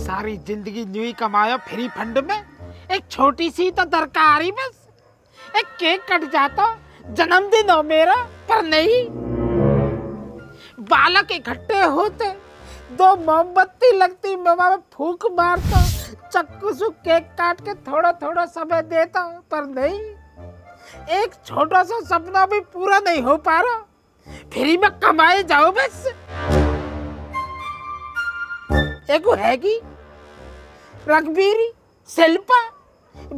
सारी जिंदगी न्यू ही कमाया फ्री फंड में, एक छोटी सी तो दरकार ही बस, एक केक कट जाता, जन्मदिन हो मेरा, पर नहीं। बालक इकट्ठे होते, 2 मोमबत्ती लगती, मामा फूंक मारता, चक्कू से केक काट के थोड़ा थोड़ा समय देता, पर नहीं। एक छोटा सा सपना भी पूरा नहीं हो पा रहा, फ्री में कमाए जाओ बस। एक हैगी रघबीरी, शिल्पा,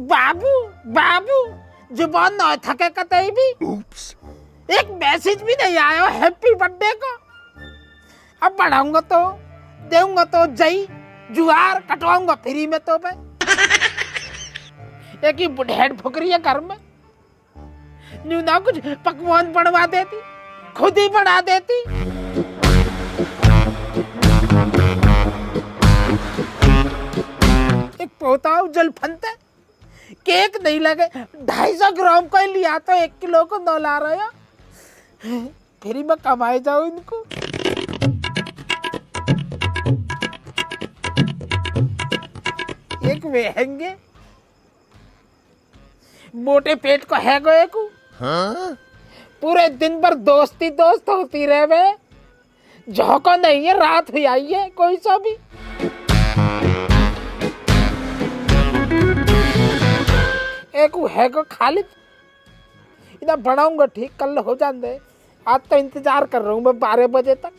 बाबू बाबू जुबान न थके कतई भी। एक मैसेज भी नहीं आया हैप्पी बर्थडे को। अब बढ़ाऊंगा तो देऊंगा तो जई जुआर कटवाऊंगा फ्री में तो मैं। एक ही बुढ़ेड़ फुकरी है घर में, न्यू ना कुछ पकवान बनवा देती, खुद ही बना देती। एक पोता जल फनते, केक नहीं लगे, 250 ग्राम का ही लिया तो 1 किलो को न ला रहा। फ्री में कमाए जाओ इनको। एक वे हैंगे मोटे पेट को है गए को, हाँ? पूरे दिन भर दोस्ती दोस्त होती रहे वे, झोंका नहीं है, रात हुई आई है कोई सा भी। एक है को खाली इतना बढ़ाऊंगा, ठीक कल हो जाते। आज तो इंतजार कर रहा हूँ मैं 12 बजे तक।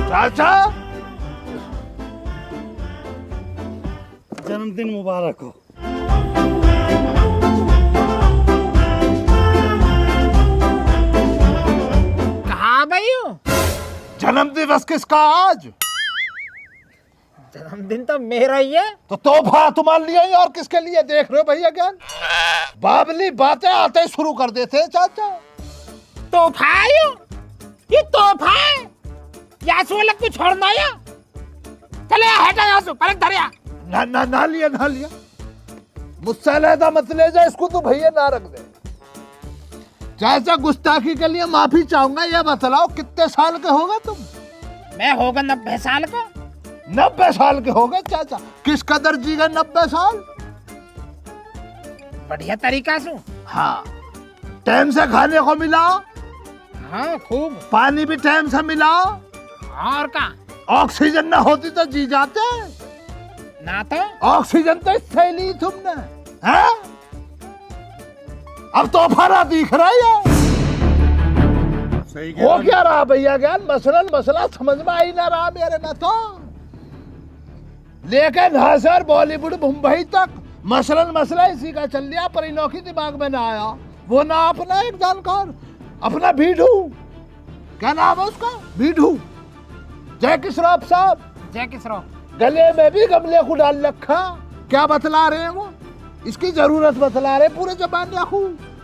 चाचा जन्मदिन मुबारक हो। कहाँ भाई हो? जन्म दिवस किसका आज? जन्मदिन तो मेरा ही है। तो तोहफा तुम्हारे लिए ही और किसके लिए? देख रहे हो भैया ज्ञान, बाबली बातें आते ही शुरू कर देते हैं चाचा। तोहफा है ये तोहफा है, यासु वाला कुछ छोड़ना है। चले हटा यासु, पलक धरिया। ना लिया मुझसे अलहदा मत ले जा इसको, तो भैया ना रख दे। चाचा गुस्ताखी के लिए माफी चाहूंगा। ये बतलाओ कितने साल के होगा तुम? मैं होगा 90 साल का। 90 साल के हो गए चाचा? किस कदर जी गए 90 साल? बढ़िया तरीका से। हाँ, टाइम से खाने को मिला, हाँ खूब, पानी भी टाइम से मिला, और का ऑक्सीजन ना होती तो जी जाते ना। तो ऑक्सीजन तो इससे ली तुमने, हैं? अब तोहफा दिख रहा है। सही हो क्या रहा भैया ज्ञान? मसला समझ में आई ना रहा मेरे में तो। लेकिन हसर बॉलीवुड मुंबई तक मसला इसी का चल लिया, पर इनों की दिमाग में ना आया। वो ना अपना एक जानकार, अपना भीडू, क्या नाम है उसका? भीडू जैकी श्रॉफ साहब। जैकी श्रॉफ गले में भी गमले को डाल रखा। क्या बतला रहे हैं वो? इसकी जरूरत बतला रहे पूरे जमाने को।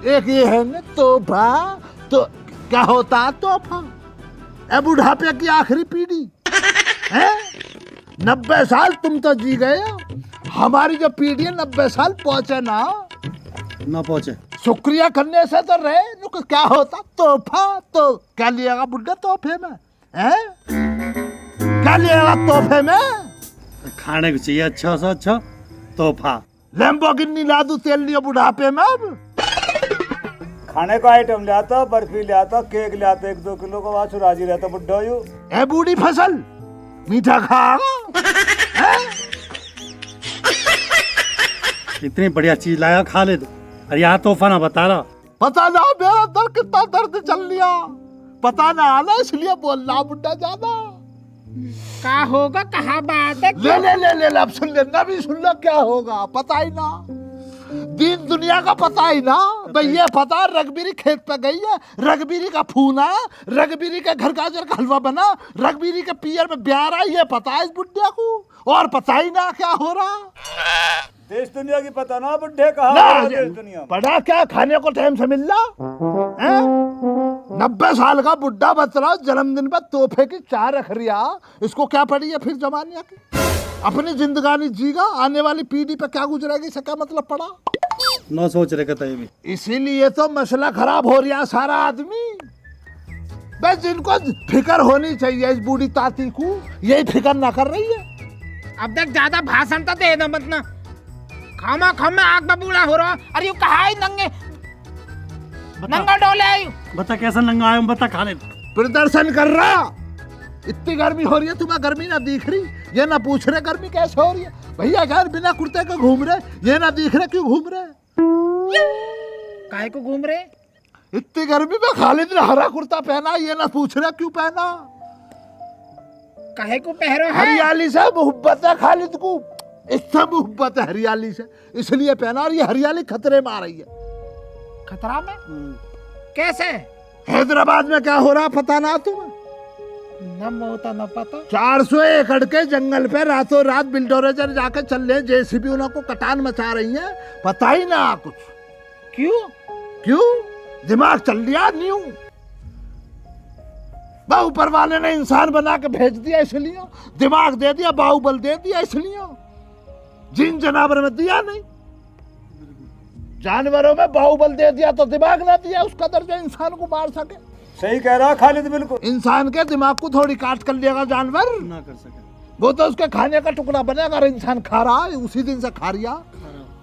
एक ये है ना तोहफा, तो क्या होता है तोहफा? ए बुढ़ापे की आखिरी पीढ़ी है। 90 साल तुम तो जी गए, हमारी जो पीढ़ी है 90 साल पहुंचे ना पहुंचे। शुक्रिया करने से तो रहे। क्या होता तोहफा? तो क्या लिएगा बुढ़ा तोहफे में? हैं? क्या लिएगा तोहफे में? खाने को चाहिए अच्छा सा अच्छा तोहफा। लैम्बोर्गिनी ला दूं तेल लियो बुढ़ापे में? अब खाने का आइटम ले आता, बर्फी ले आता, केक ले आता 1-2 किलो का, वाचु राजी रहता बुड्ढा यू। ए बूढ़ी फसल मीठा खाएगा? इतनी बढ़िया चीज लाया, खा ले दो। अरे यहाँ तोहफा ना बता रहा। पता ना मेरा दर्द कितना दर्द चल लिया, पता ना आना, इसलिए बोल रहा बुड्ढा ज्यादा। का होगा, कहाँ बात है? ले अब सुन ले, ना भी सुन लो क्या होगा, पता ही ना। दीन दुनिया का पता ही ना भाई। ये पता रघबीरी खेत पे गई है, रघबीरी का फून आया, रघबीरी का घर गाजर का हलवा बना, रघबीरी के पियर में ब्याह रहा, ये पता है इस बुढ़िया को। और पता ही ना क्या हो रहा। देश दुनिया की पता ना बुड्ढे कहा देश दुनिया। पढ़ा क्या खाने को टाइम से मिल रहा? 90 साल का बुढ़ा बच रहा, जन्मदिन पर तोहफे की चाह रख रिया। इसको क्या पड़ी है फिर जमाने की? अपनी जिंदगानी जीगा, आने वाली पीढ़ी पे क्या गुजरेगी, इसका क्या मतलब पड़ा? न सोच रहे कतई भी। इसीलिए तो मसला खराब हो रहा सारा आदमी। बस जिनको फिक्र होनी चाहिए इस बूढ़ी ताती को, यही फिक्र ना कर रही है। अब तक ज्यादा भाषण तो दे दो मत ना, खामा खामा आग बबूला हो रहा। अरे यू कहा है नंगे नंगा डोले आयु। बता कैसा नंगा आया हूं, बता खालिद। प्रदर्शन कर रहा। इतनी गर्मी हो रही है, तुम्हें गर्मी ना दिख रही? ये ना पूछ रहे गर्मी कैसे हो रही है? भैया यार बिना कुर्ते के घूम रहे, ये ना दिख रहे क्यों घूम रहे? काहे को घूम रहे? इतनी गर्मी में खालिद ने हरा कुर्ता पहना, ये ना पूछ रहे क्यों पहना? काहे को पहरो है? हरियाली से मोहब्बत है खालिद को, इससे मोहब्बत है हरियाली से, इसलिए पहना। और ये हरियाली खतरे में आ रही है। खतरा में? कैसे? हैदराबाद में क्या हो रहा पता ना तुम्हें? न मोता न पता। 400 एकड़ के जंगल पे रातों रात बिल्डोरेजर जाके चल रहे, जेसीबी उनको कटान मचा रही है, पता ही ना कुछ। क्यों? क्यों? दिमाग चल दिया न्यू। ऊपर वाले ने इंसान बना के भेज दिया इसलिए, दिमाग दे दिया, बाहुबल दे दिया इसलिए, जिन जानवर में दिया नहीं। जानवरों में बाहुबल दे दिया तो दिमाग ना दिया उसका दर्जा इंसान को मार सके। सही कह रहा खालिद बिल्कुल। इंसान के दिमाग को थोड़ी काट कर लेगा जानवर, ना कर सके। वो तो उसके खाने का टुकड़ा बनेगा। अगर इंसान खा रहा है उसी दिन से खा रिया।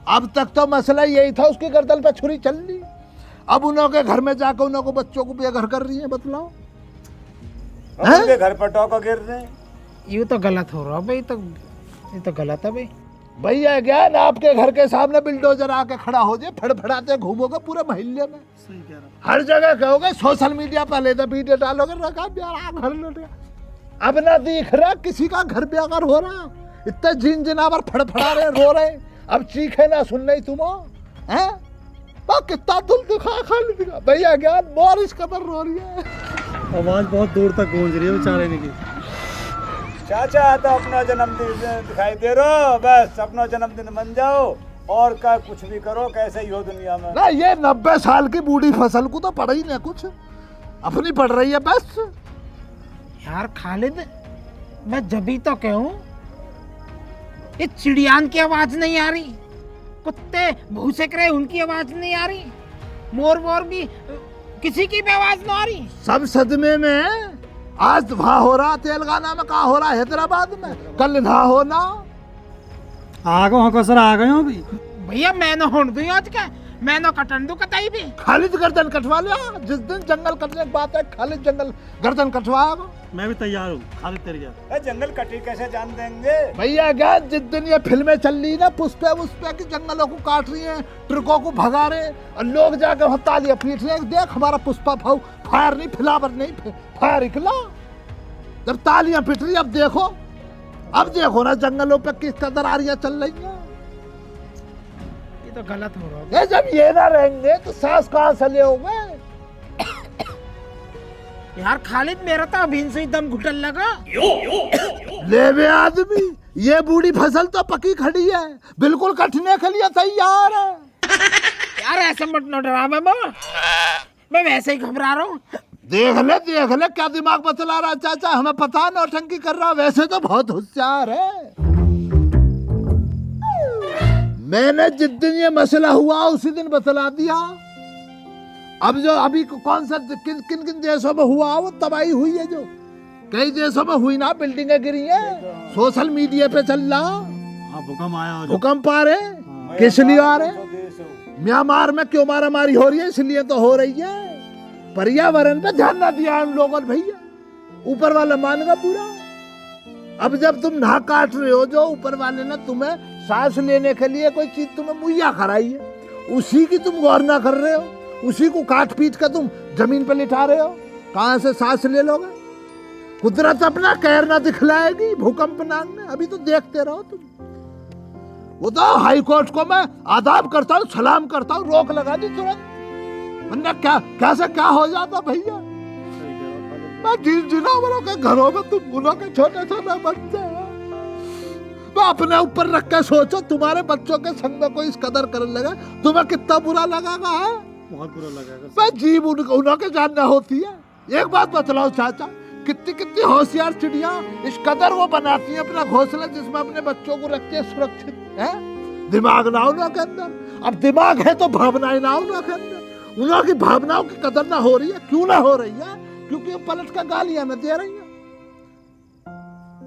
अब तक तो मसला यही था, उसकी गर्दन पे छुरी चल ली। अब उन्हों के घर में जाकर उन्हों को बच्चों को बेघर कर रही है। बतलाओ, उनके घर पर टोका गिर रहे। यू तो गलत हो रहा भाई, तो ये तो गलत है भाई। भैया ज्ञान आपके घर के सामने बिल्डोजर आके खड़ा हो जाए, फड़फड़ाते घूमोगे पूरे मोहल्ले में, सही कह रहा। हर जगह कहोगे, सोशल मीडिया पर ले तो वीडियो डालोगे, रखा प्यारा घर लुट गया। अब ना दिख रहा किसी का घर बेघर हो रहा। इतने जिन जनावर फड़फड़ा रहे, रो रहे, अब चीखे ना सुन रही तुम हैं? कितना दिल दुखा खाली दिखा। भैया ज्ञान मोर इस कदर रो रही है, आवाज बहुत दूर तक गूंज रही है बेचारे की। चाचा तो अपना जन्मदिन दिखाई दे रहा, बस अपना जन्मदिन मन जाओ और का कुछ भी करो, कैसे ही हो दुनिया में ना। ये 90 साल की बूढ़ी फसल को तो पड़ ही नहीं कुछ, अपनी पड़ रही है बस। यार खालिद, मैं जभी तो कहूँ, ये चिड़ियान की आवाज नहीं आ रही, कुत्ते भूसे रहे उनकी आवाज नहीं आ रही, मोर वोर भी किसी की भी आवाज नहीं आ रही। सब सदमे में। आज वहां हो रहा तेलंगाना में, कहा हो रहा हैदराबाद में, कल ना होना। आ गए हो सर, आ गए हो अभी। भैया मैं ना होने दूं आज का, मैं ना कटन दूं कतई भी। खालिद गर्दन कटवा लिया। जिस दिन जंगल कटने की बात है, खालिद जंगल गर्दन कटवाएगा। मैं भी तैयार हूँ, खालिद तेरे गया। जंगल कटी कैसे जान देंगे भैया क्या, जिस दिन ये फिल्में चल रही ना पुष्पे उष्पे की, जंगलों को काट रही है, ट्रकों को भगा रहे, और लोग जाकर वहाँ तालियां पीट रहे हैं, देख हमारा पुष्पा भाव फायर नहीं, फ्लावर नहीं, फायर निकला। जब तालियां पिट रही, अब देखो ना जंगलों पे किस कदर आरियां चल रही है। ये तो गलत हो रहा है। ये जब ये ना रहेंगे तो सांस कहाँ से लेओगे? यार खालिद, मेरा तो अभी से ही दम घुटन लगा। ले बे आदमी, ये बूढ़ी फसल तो पकी खड़ी है, बिल्कुल कटने के लिए तैयार है। यार ऐसे मत न डरा, मैं वैसे ही घबरा रहा हूँ। देख ले क्या दिमाग बतला रहा चाचा, हमें पता नौटंकी कर रहा, वैसे तो बहुत होशियार है। मैंने जिस दिन ये मसला हुआ उसी दिन बतला दिया। अब जो अभी कौन सा किन किन देशों में हुआ वो तबाही हुई है, जो कई देशों में हुई ना, बिल्डिंगें गिरी हैं, सोशल मीडिया पे चल रहा। हाँ भूकंप आया, भूकंप आ रहे, किस लिए आ रहे? म्यांमार में क्यों मारामारी हो रही है, इसलिए तो हो रही है। पर्यावरण पे ध्यान ना दिया उन लोगों ने भैया, ऊपर वाला मानेगा पूरा। अब जब तुम नाक काट रहे हो, जो ऊपर वाले ने तुम्हें सांस लेने के लिए कोई चीज तुम्हें मुहैया कराई है, उसी की तुम गौर ना कर रहे हो, उसी को काट पीट कर तुम जमीन पे लिटा रहे हो, कहां से सांस ले लोगे? कुदरत अपना कहर ना दिखलाएगी भूकंप नाम में, अभी तो देखते रहो तुम। वो तो हाई कोर्ट को मैं आदाब करता हूँ, सलाम करता हूँ, रोक लगा दी तुरंत, वरना क्या हो जाता भैया। मैं जिन जानवरों के घरों में तुम गुनों के छोटे छोटे बच्चे हैं, मैं अपने ऊपर रख के सोचो, तुम्हारे बच्चों के संग में कोई इस कदर करने लगा, तुम्हें कितना बुरा लगेगा है? बहुत बुरा लगेगा। मैं जीव उन्हों के जानना होती है। एक बात बतलाओ चाचा, कितनी होशियार चिड़िया इस कदर वो बनाती है अपना घोंसला, जिसमें अपने बच्चों को रखती है सुरक्षित है। दिमाग ना उनके अंदर। अब दिमाग है तो भावनाएं ना उनके अंदर। उनकी भावनाओं की कदर ना हो रही है। क्यों ना हो रही है? क्योंकि वो पलट का गालियां न दे रही है,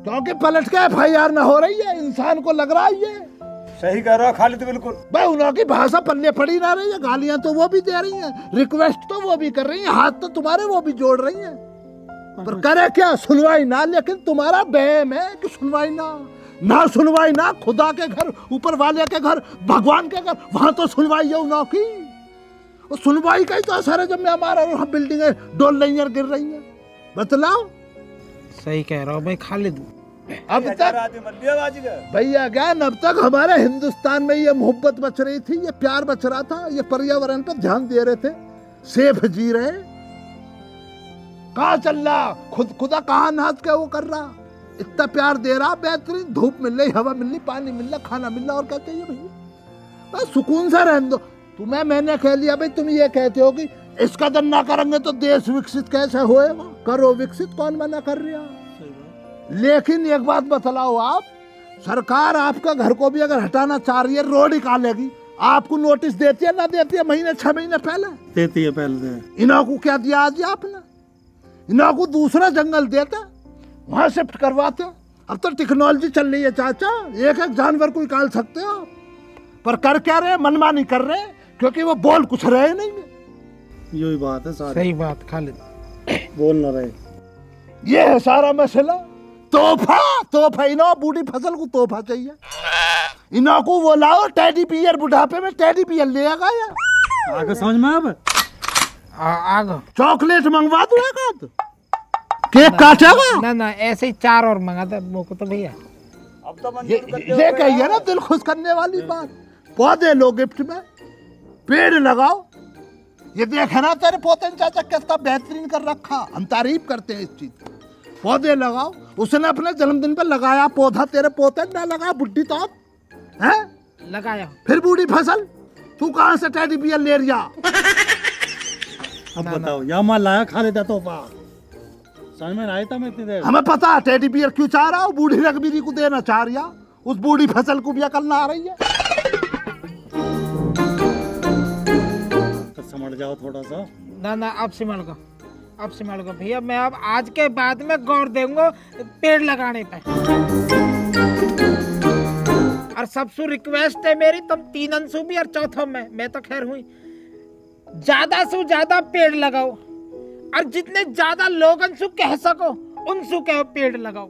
क्योंकि पलट का FIR ना हो रही है। इंसान को लग रहा है ये सही कह रहा हो खालिद, बिल्कुल। भाई उनकी भाषा पल्ले पड़ी ना रही है। गालियां तो वो भी दे रही हैं, रिक्वेस्ट तो वो भी कर रही हैं, हाथ तो तुम्हारे वो भी जोड़ रही हैं, पर करे क्या? सुनवाई ना। लेकिन तुम्हारा बहम है कि सुनवाई ना सुनवाई ना। खुदा के घर, ऊपर वाले के घर, भगवान के घर, वहां तो सुनवाई है उनकी। वो सुनवाई का ही तो असर है जब मैं हमारा बिल्डिंगें डोल रही हैं, गिर रही हैं। बतलाओ। सही कह रहा हूँ भाई खालिद। अब तक भैया ज्ञान, अब तक हमारे हिंदुस्तान में ये मोहब्बत बच रही थी, ये प्यार बच रहा था, ये पर्यावरण पर ध्यान दे रहे थे, सेफ जी रहे। कहाँ चल रहा? खुदा कहाँ नाच के वो कर रहा? इतना प्यार दे रहा, बेहतरीन धूप मिल रही, हवा मिल रही, पानी मिल रहा, खाना मिल रहा, और क्या चाहिए भैया? बस सुकून से रहने दो। तुम्हें मैंने कह लिया भाई, तुम ये कहते हो कि इस कदर ना करेंगे तो देश विकसित कैसे होएगा? करो विकसित, कौन मना कर रहा? लेकिन एक बात बतलाओ आप, सरकार आपका घर को भी अगर हटाना चाह रही है, रोड निकालेगी, आपको नोटिस देती है ना देती है? महीने 6 महीने पहले देती है, पहले। इनको क्या दिया आज आपने? इनको दूसरा जंगल देता, वहां शिफ्ट करवाते। अब तो टेक्नोलॉजी चल रही है चाचा, एक एक जानवर को निकाल सकते हो, पर कर क्या रहे? मनमानी कर रहे, क्योंकि वो बोल कुछ रहे नहीं है। यही बात है सारी। सही बात खालिद, बोल ना रहे। ये है सारा मसला। तोहफा इनो बूढ़ी फसल को तोहफा चाहिए। इनो को वो लाओ टेडी बियर, बुढ़ापे में टेडी बियर ले आगा यार। आगे समझ में अब आगे चॉकलेट मंगवा दो एक आध, केक काटेगा ना ऐसे ही 4 और मंगा दे मुझको तो भैया। अब तो ये कहिए ना दिल खुश करने वाली बात। पौधे लो गिफ्ट में, पेड़ लगाओ। ये देखे ना तेरे पोते चाचा कितना बेहतरीन कर रखा, हम तारीफ करते हैं इस चीज। पौधे लगाओ। उसने अपने जन्मदिन पर लगाया पौधा, तेरे पोते ना लगा बुढ़ी तो है लगाया। फिर बूढ़ी फसल, तू कहां से टेडी बियर ले रिया? अब बताओ, या माल लाया खालिद तोहफा, समझ में आया था मैं इतनी देर। हमें पता है टेडी बियर क्यों चाह रहा हूँ, बूढ़ी रघबीरी को देना चाह रिया, उस बूढ़ी फसल को भी अकल ना आ रही है। तो समझ जाओ थोड़ा सा। ना अब सिमल को भैया, मैं अब आज के बाद में गौर दूंगा पेड़ लगाने पे। और सबसे रिक्वेस्ट है मेरी, तुम 3 अंशु भी और चौथों में, मैं तो खैर हुई, ज्यादा से ज्यादा पेड़ लगाओ, और जितने ज्यादा लोग अंशु कह सको उनसु कहो पेड़ लगाओ।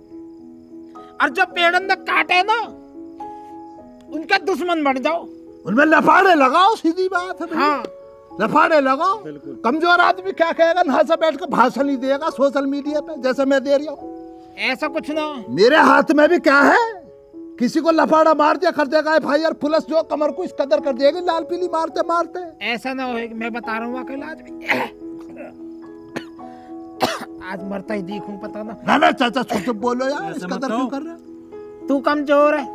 और जो पेड़ अंदर काटे ना, उनके दुश्मन बन जाओ, उनमें लफाड़े लगाओ। सीधी बात है। हाँ लफाड़े लगाओ। बिल्कुल। कमजोर आदमी क्या कहेगा? नहा से बैठ कर भाषण ही देगा सोशल मीडिया पे, जैसे मैं दे रहा हूँ। ऐसा कुछ ना। मेरे हाथ में भी क्या है? किसी को लफाड़ा मार दिया, कर देगा FIR, पुलिस जो कमर को इस कदर कर देगी, लाल पीली मारते मारते। ऐसा ना होएगा, मैं बता रहा हूँ अकेला आज मरता ही देखूं, पता ना। ना चाचा छोटे बोलो यार, इस कदर क्यों कर रहे हो? तू कमजोर है,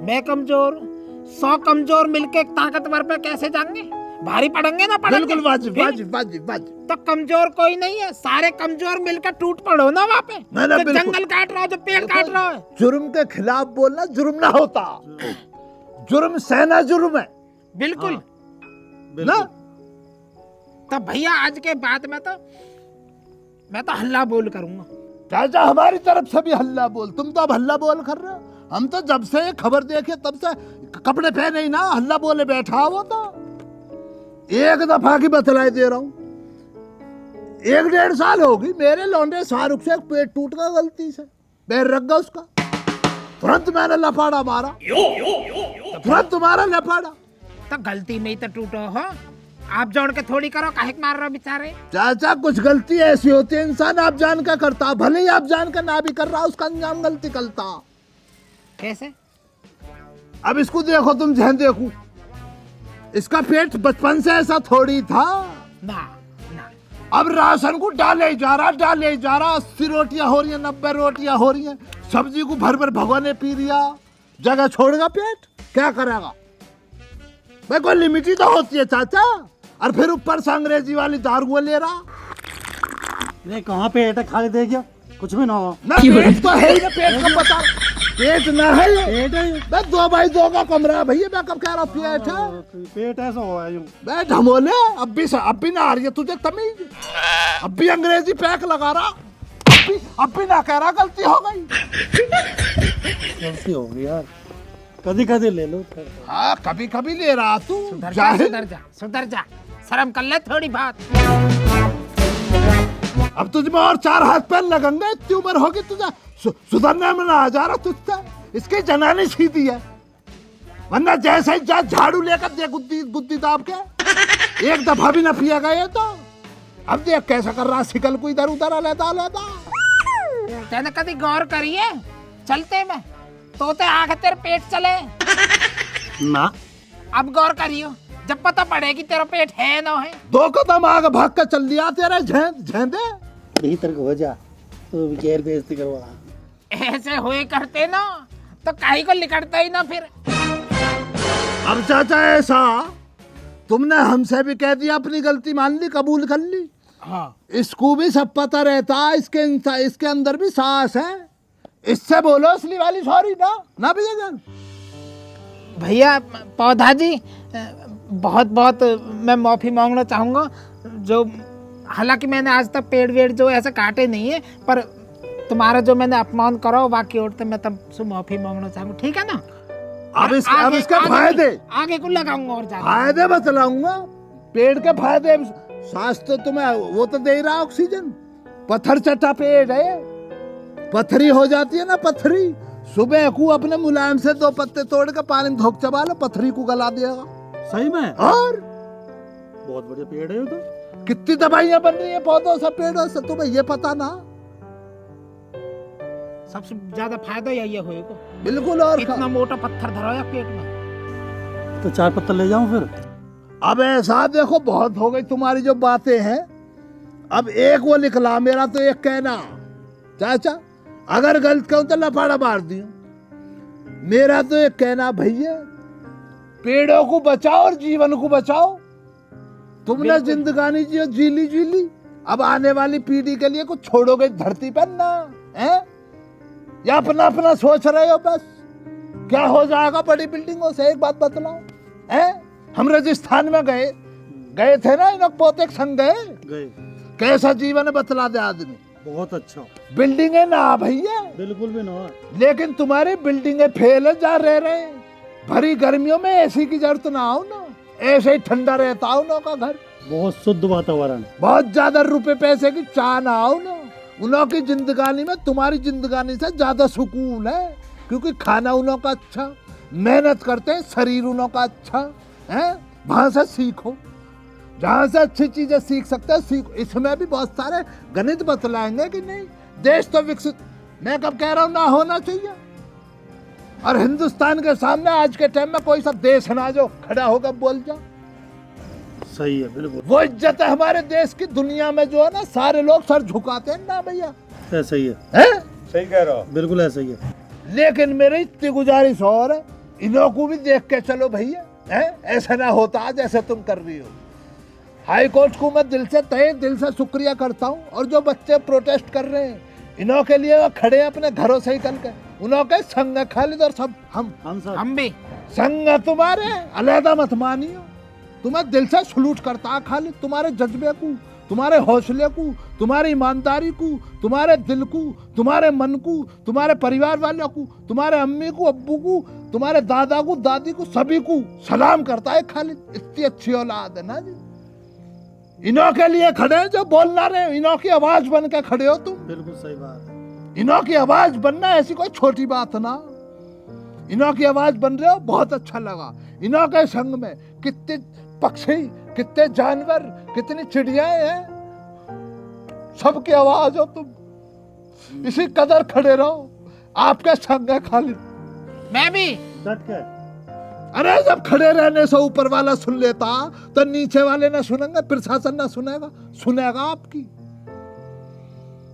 मैं कमजोर हूँ, 100 कमजोर मिलके एक ताकतवर पे कैसे जाएंगे? भारी पड़ेंगे ना पड़ेंगे। बिल्कुल वाजिब। तो कमजोर कोई नहीं है, सारे कमजोर मिलकर टूट पड़ो ना वहाँ पे। ना, जो जंगल काट रहा हो, जो पेड़ काट रहा है। जुर्म के खिलाफ बोलना जुर्म ना होता, जुर्म सहना जुर्म है। बिल्कुल ना। तो भैया आज के बाद में तो मैं तो हल्ला बोल करूंगा। चाचा हमारी तरफ से भी हल्ला बोल। तुम तो अब हल्ला बोल कर रहे हो, हम तो जब से खबर देखे तब से कपड़े पहने ही ना हल्ला बोले बैठा हुआ था। एक दफा की बतलाई दे रहा हूँ, 1-1.5 साल होगी मेरे लौंडे शाहरुख से पेट टूट गया गलती से, पैर रख गया उसका, तुरंत मैंने लफाड़ा मारा, तुरंत तुम्हारा लफाड़ा। तो गलती में ही तो टूटो हो, आप जोड़ के थोड़ी करो, काहे मार रहे हो बेचारे? चाचा कुछ गलती ऐसी होती है, इंसान आप जान का करता, भले ही आप जान का ना भी कर रहा, उसका अंजाम गलती करता। कैसे? अब इसको देखो, तुम जहन देखो, इसका पेट बचपन से ऐसा थोड़ी था ना। अब राशन को डाले जा रहा 80 रोटियां हो रही हैं, 90 रोटियां हो रही हैं, सब्जी को भर भर भगवाने पी लिया, जगह छोड़ेगा पेट, क्या करेगा भाई? कोई लिमिट ही तो होती है चाचा। और फिर ऊपर से अंग्रेजी वाली दारू ले रहा। ये कहाँ पेट है? खाली दे गया, कुछ भी ना हो ना पेट तो है ही ना, पेट का बता। पेट ना है ये। पेट है बे 2x2 का कमरा है भैया, मैं कब कह रहा हूँ पेट है। पेट ऐसा हुआ है यूं। बे ढमोले, अब भी ना आ रही है तुझे तमीज, अब भी अंग्रेजी पैक लगा रहा, अब भी ना कह रहा गलती हो गई। गलती हो गई यार, कभी कभी ले लो। हाँ कभी कभी ले रहा तू, सुधर जा, जाहिल। सुधर जा, सुधर जा, शर्म कर ले थोड़ी बात। अब तुझमें और 4 हाथ पैर लगेंगे, इतनी उम्र होगी तुझे सुधरने में ना आ जा रहा तुझसे। इसकी जनानी सीधी है, वरना जैसे ही जा झाड़ू लेकर दे गुद्दी गुद्दी दाब के, एक दफा भी ना पिएगा ये तो। अब देख कैसा कर रहा, सिकल को इधर उधर लेता लेता। तेने कभी गौर करिए चलते में तोते आगे तेरे पेट चले। ना अब गौर करियो, जब पता पड़ेगी तेरा पेट है ना है। 2 कदम आगे भाग कर चल दिया तेरे झेंदे। भीतर को हो जा तो गैर बेइज्जती करवा। ऐसे हुए करते ना तो काहे को लिकड़ता ही ना फिर। अब चाचा ऐसा, तुमने हमसे भी कह दिया, अपनी गलती मान ली, कबूल कर ली। हाँ इसको भी सब पता रहता है, इसके अंदर भी सांस है। इससे बोलो असली वाली सॉरी ना भैया जान। भैया पौधा जी, बहुत बहुत मैं माफी मांगना चाहूँगा। जो हालांकि मैंने आज तक पेड़ वेड़ जो ऐसे काटे नहीं है, पर तुम्हारा जो मैंने अपमान करा हो बाकी औरतें, मैं तब से माफी मांगना चाहूँगा, ठीक है ना। अब इसके फायदे आगे को लगाऊंगा और ज्यादा फायदे बतलाऊंगा। पेड़ के फायदे, सांस तो तुम्हें वो तो दे रहा ऑक्सीजन। पत्थर चट्टा पेड़ है, पत्थरी हो जाती है ना पत्थरी। सुबह को अपने मुलायम से 2 पत्ते तोड़ के पानी में धोक चबा लो, पत्थरी को गला देगा। सही में? और बहुत बढ़िया पेड़ है ये तो। कितनी दवाइयां बन रही है पौधों से, पेड़ों से, तुम्हें ये पता ना। सबसे ज्यादा फायदा यही है को। बिल्कुल। और इतना मोटा पत्थर धराया पेट में। तो 4 पत्ता ले जाऊं फिर? अब ऐसा देखो, बहुत हो गई तुम्हारी जो बातें हैं। अब एक वो निकला, मेरा तो एक कहना चाचा, अगर गलत कहूं तो लपाड़ा मार दियो। मेरा तो एक कहना भैया, पेड़ों को बचाओ और जीवन को बचाओ। तुमने जिंदगानी जी ली, अब आने वाली पीढ़ी के लिए कुछ छोड़ोगे धरती पर ना, है? या अपना अपना सोच रहे हो बस? क्या हो जाएगा बड़ी बिल्डिंगों से, एक बात बतलाओ, हैं? हम राजस्थान में गए थे ना, इन लोग पोते के संग गए। कैसा जीवन बतला दे आदमी। बहुत अच्छा। बिल्डिंगें ना भैया, बिल्कुल भी ना। लेकिन तुम्हारी बिल्डिंगें फेल जा रहे। भरी गर्मियों में एसी की जरूरत ना हो ना, ऐसे ही ठंडा रहता हो ना का घर। बहुत शुद्ध वातावरण। बहुत ज्यादा रुपए पैसे की चाह ना हो ना। उनों की जिंदगानी में तुम्हारी जिंदगानी से ज्यादा सुकून है, क्योंकि खाना उनों का अच्छा, मेहनत करते हैं, शरीर उनों का अच्छा है। वहां से सीखो, जहां से अच्छी चीजें सीख सकते हैं सीखो। इसमें भी बहुत सारे गणित बतलाएंगे कि नहीं, देश तो विकसित, मैं कब कह रहा हूं ना होना चाहिए। और हिंदुस्तान के सामने आज के टाइम में कोई सा देश ना जो खड़ा होगा बोल जा। सही है, बिल्कुल। वो इज्जत है हमारे देश की, दुनिया में जो है ना सारे लोग सर झुकाते हैं ना भैया। ऐसा ही है, हैं? सही कह रहे हो। बिल्कुल ऐसा ही है। लेकिन मेरी इतनी गुजारिश और है, इन्हों को भी देख के चलो भैया, हैं? ऐसा ना होता जैसे तुम कर रही हो। हाई कोर्ट को मैं तहे दिल से शुक्रिया करता हूँ। और जो बच्चे प्रोटेस्ट कर रहे हैं, इन्हों के लिए वो खड़े हैं अपने घरों से निकल के, उन्हों के संग खालिद और सब हम सब हम भी संग तुम्हारे अलहदा मत मानियो। तुम्हें दिल से सलूट करता है खालिद, तुम्हारे जज्बे को, तुम्हारे हौसले को, तुम्हारी ईमानदारी को, तुम्हारे दिल को, तुम्हारे मन को, तुम्हारे परिवार वालों को, तुम्हारे अम्मी को, अब्बू को, तुम्हारे दादा को, दादी को, सभी को सलाम करता है खालिद। इतनी अच्छी औलाद है ना जी। इन्हों के लिए खड़े हैं जो बोल ना रहे, इन्हों की आवाज बन के खड़े हो तुम। बिल्कुल सही बात है। इन्हों की आवाज बनना ऐसी कोई छोटी बात ना। इन्हों की आवाज बन रहे हो, बहुत अच्छा लगा। इन्हों के संग में कितने पक्षी, कितने जानवर, कितनी चिड़ियाएं हैं, सबकी आवाज हो तुम। इसी कदर खड़े रहो, आपके संग है खालिद। मैं भी डट के। अरे जब खड़े रहने से ऊपर वाला सुन लेता तो नीचे वाले ना सुनेंगे, प्रशासन ना सुनेगा आपकी।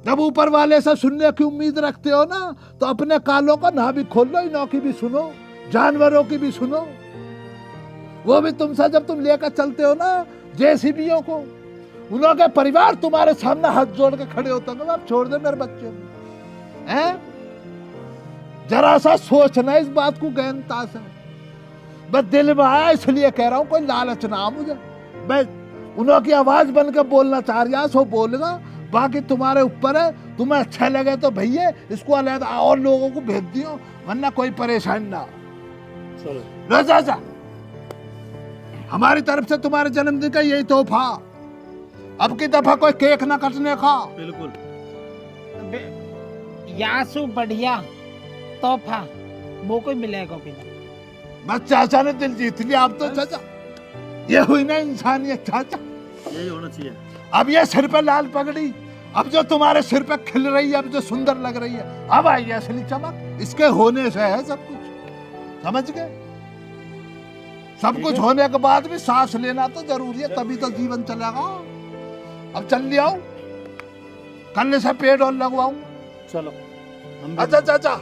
जब ऊपर वाले से सुनने की उम्मीद रखते हो ना, तो अपने कालों का ना भी खोल लो, इनों की भी सुनो, जानवरों की भी सुनो। वो भी तुमसे जब तुम लेकर चलते हो ना जेसीबीओं को, उन्हों के परिवार तुम्हारे सामने हाथ जोड़ के खड़े होते हैं, अब छोड़ दे मेरे बच्चे को, हैं? जरा सा सोचना इस बात को गहनता से। बस दिल में आया इसलिए कह रहा हूँ, कोई लालच ना मुझे। मैं उन्हों की आवाज बनकर बोलना चाह रहा सो बोलगा, बाकी तुम्हारे ऊपर है। तुम्हें अच्छा लगे तो भैया इसको अलग और लोगों को भेज दियो, वरना कोई परेशानी ना। चलो लो चाचा, हमारी तरफ से तुम्हारे जन्मदिन का यही तोहफा। अब की दफा कोई केक ना कटने का। बिल्कुल। यासु बढ़िया तोहफा वो कोई मिलेगा भी नहीं। बस चाचा ने दिल जीत लिया। अब तो चाचा ये हुई ना इंसानियत चाचा। यही होना चाहिए। अब ये सिर पे लाल पगड़ी, अब जो तुम्हारे सिर पे खिल रही है, अब जो सुंदर लग रही है, अब आई है असली चमक। इसके होने से है सब कुछ, समझ गए? सब कुछ होने के बाद भी सांस लेना तो जरूरी है, तभी तो जीवन चलेगा। अब चल लिया, कल से पेड़ और लगवाऊं। चलो हम भी- अच्छा चाचा,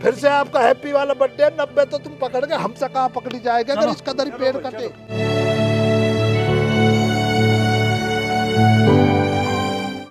फिर से आपका हैप्पी वाला बर्थडे। 90 तो तुम पकड़ के, हमसे कहाँ पकड़ी जाएगा अगर चलो। इसका दरी चलो पेड़ भाई, कटे। चलो।